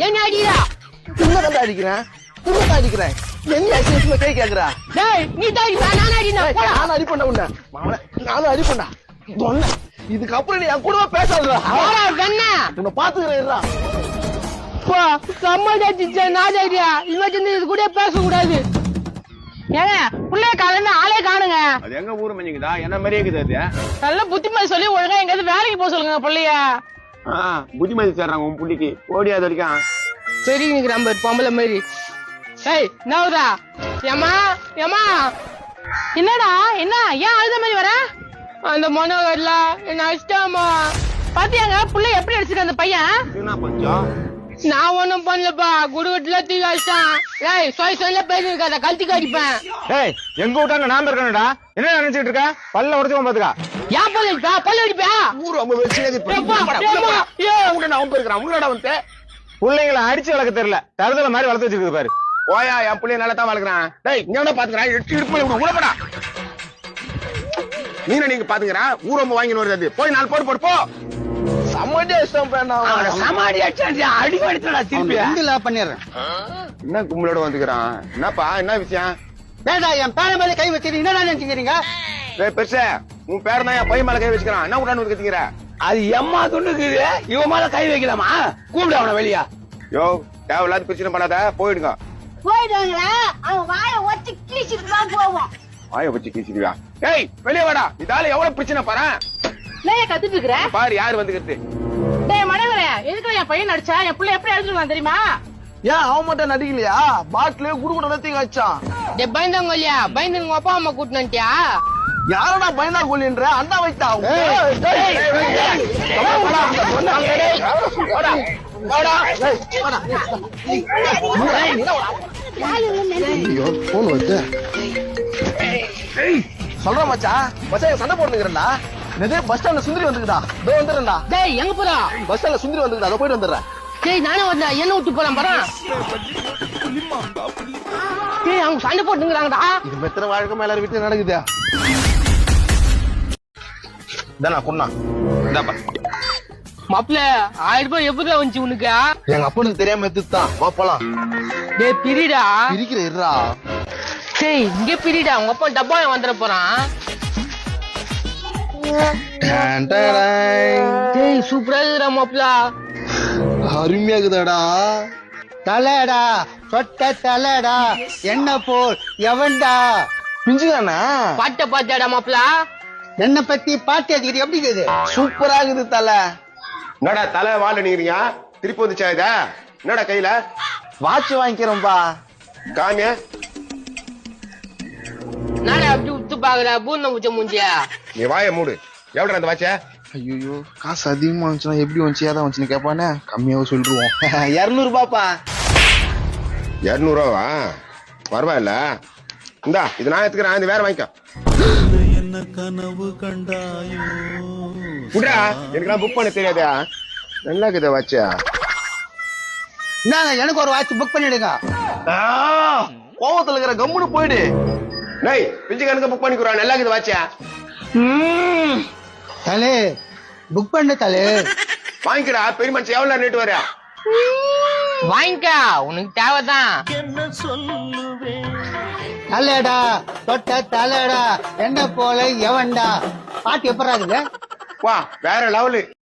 என்ன அடிக்கிறா? உன்னதான் அடிக்கிறேன், உன்னதான் அடிக்கிறேன். என்ன அடிச்சு கை கேக்குறா? டேய் நீ தான் அடிப்பா, நான் அடினா போடா. நானும் அடிப்பேன்டா உன்னை. மாமனே, நானும் அடிப்பேன்டா. சொன்ன இதுக்கப்புறம் நீ என் கூடவே பேசாதடா. போடா வெண்ண. உன்னை பாத்துக்கிறேன்டா. போ சம்மதிச்சே நாஜாரியா. இவன் இது கூட பேச கூடாது. ஏங்க புள்ளைய காலன்னு ஆளே காணுங்க. அது எங்க ஊரு மஞ்சிக்குதா? என்ன மாதிரி இருக்குது அது? நல்ல புத்திமதி சொல்லி ஒழுங்கா எங்கயாவது வேலைக்கு போக சொல்லுங்க புள்ளைய. புத்திமதி சேர்றாங்க உன் புள்ளிக்கு. ஓடி அது வரைக்கும் சரி நிக்கிறான் பாரு பொம்பளை மாதிரி. ஏய் நவுரா. ஏமா ஏமா என்னடா என்ன ஏன் அழுத மாதிரி வர? அந்த மனோகர்ல என்ன அடிச்சிட்டாமா. பாத்தியாங்க புள்ளை எப்படி அடிச்சிருக்க அந்த பையன்? என்ன பஞ்சம்? நான் ஒண்ணும் பண்ணலப்பா, குடுக்கட்டுல தூக்கி அடிச்சான். ஏய் சொல்ல பேசி இருக்காத, கழட்டி அடிப்பேன். ஏய் எங்க விட்டாங்க நாம இருக்கணும்டா. என்ன நினைச்சிட்டு இருக்க? பல்ல உடைச்சு பாத்துக்கா. ஏன் பல்ல அடிப்பா? பல்ல அடிப்பா? ஊர் ரொம்ப வச்சு அவன் போயிருக்கான். உங்களோட வந்து பிள்ளைங்களை அடிச்சு வளர்க்க தெரியல, தருதல மாதிரி வளர்த்து வச்சிருக்கு பாரு. ஓயா என் பிள்ளைய நல்லா தான் வளர்க்குறான். டேய் இங்க பாத்துக்கிறேன், இடுப்பு உழப்படா. நீங்க பாத்துக்கிறா ஊர் ரொம்ப வாங்கின்னு வருது. போய் 4 போடு போடு போ. சமாடி இஷ்டம் சமாடி அடிக்கடிடா திருப்பி பண்ணிடுறேன். என்ன கும்பலோட வந்துக்கிறான்? என்னப்பா என்ன விஷயம்? வேண்டா என் பேர மேல கை வச்சிரு. என்ன நினைச்சுக்கிறீங்க? பெருசா உன் பேர் தான் என் பையன் மேல கை வச்சுக்கிறான். என்ன விடான்னு கத்திக்கிற? அது எம்மா துண்டுக்கு இவன் மேல கை வைக்கலாமா? கூப்பிடு அவனை வெளியா. யோ தேவையில்லாத பிரச்சனை பண்ணாத, போயிடுங்க. போயிடுவாங்களா? அவன் வாயை ஒத்தி கிழிச்சிட்டு தான் போவோம். வாய வச்சு கீச்சிடுவா. ஏய் வெளியே வாடா. இதால எவ்வளவு பிரச்சனை பாரு. நான் கத்துட்டு இருக்கிறேன் பாரு யாரு வந்துக்கிறது. டேய் மனோகரே, எதுக்கு என் பையன் அடிச்சா? என் பிள்ளை எப்படி அடிச்சிருவான் தெரியுமா? ஏன் அவன் மட்டும் நடிக்கலையா? பாட்டிலே குடுக்கூட தீங்க வச்சான். டேய் பயந்தாங்க இல்லையா? பயந்து உங்க அப்பா அம்மா கூட்டிட்டு வந்துட்டியா? யாரடா பயந்தா கொல்லின்ற? அண்ணா வைத்தா சொல்ற மச்சா. மச்சா சண்டை போட்டுக்கிறேன்டா. இதே பஸ் ஸ்டாண்ட்ல சுந்தரி வந்துக்குதா. இதோ வந்துடுறேன்டா. டேய் எங்க போறா? பஸ் ஸ்டாண்ட்ல சுந்தரி வந்துக்குதா. அதோ போயிட்டு வந்துடுறேன். டேய் நானே வந்தேன், என்ன விட்டு போலாம் பாரு. டேய் அவங்க சண்டை போட்டுங்கறாங்கடா. இது மெத்தன வாழ்க்கை மேல வீட்டுல நடக்குதா? இதானா கொன்னா இந்தாப்பா. மாப்ள 1000 ரூபாய் எப்படி வந்துச்சு உனக்கு? எங்க அப்பனுக்கு தெரியாம எடுத்துதான். வா போலாம். டேய் பிரிடா. பிரிக்கிற இருடா. டேய் இங்க பிரிடா, உங்க அப்பா டப்பா வந்துட போறான். டேய் சூப்பரா இருக்குடா மாப்ள. அருமையா இருக்குதாடா. தலைடா சொட்ட தலைடா என்ன போல் எவன்டா பிஞ்சுதானா? பாட்ட பாத்தாடா மாப்ள. என்ன பத்தி பாட்டு அடிக்கிறது எப்படி இருக்குது? சூப்பரா இருக்குது தலை. என்னடா தலை வாழ நீங்க திருப்பி வந்துச்சா இத? என்னடா கையில வாட்ச் வாங்கிக்கிறோம்பா. காமிய நானே அப்படி உத்து பாக்குற பூர்ண முச்ச மூஞ்சியா. நீ வாய மூடு. எவ்வளவு அந்த வாட்ச? ஐயோ காசு அதிகமா வந்துச்சுன்னா எப்படி வந்துச்சு ஏதான் வந்துச்சுன்னு கேட்பானே. கம்மியாவும் சொல்லிடுவோம். 200 ரூபாப்பா. 200 ரூபாவா? பரவாயில்ல. இந்தா இது நான் எடுத்துக்கிறேன். இது வேற வாங்கிக்க. என்ன கனவு கண்டாயோ? குடா எனக்கு புக் பண்ண தெரியாதா? நல்லா இருக்குதா வாட்சா? என்னங்க எனக்கு ஒரு வாட்ச் புக் பண்ணிடுங்க. கோவத்துல இருக்கிற கம்முன்னு போயிடு. டேய் பிஞ்சு கணக்கு புக் பண்ணிக்குறா. நல்லா இருக்குது வாட்சா. தலே புக் பண்ணு தலே. வாங்கிக்கடா. பெரிய மனுஷன் எவ்வளவு ரேட் வர? வாங்கிக்க, உனக்கு தேவைதான். என்ன சொல்லுவேன்? தலைடா சொட்ட தலைடா என்ன போல எவன்டா. பாட்டு எப்படா இருக்குது? வா வேற லெவலு.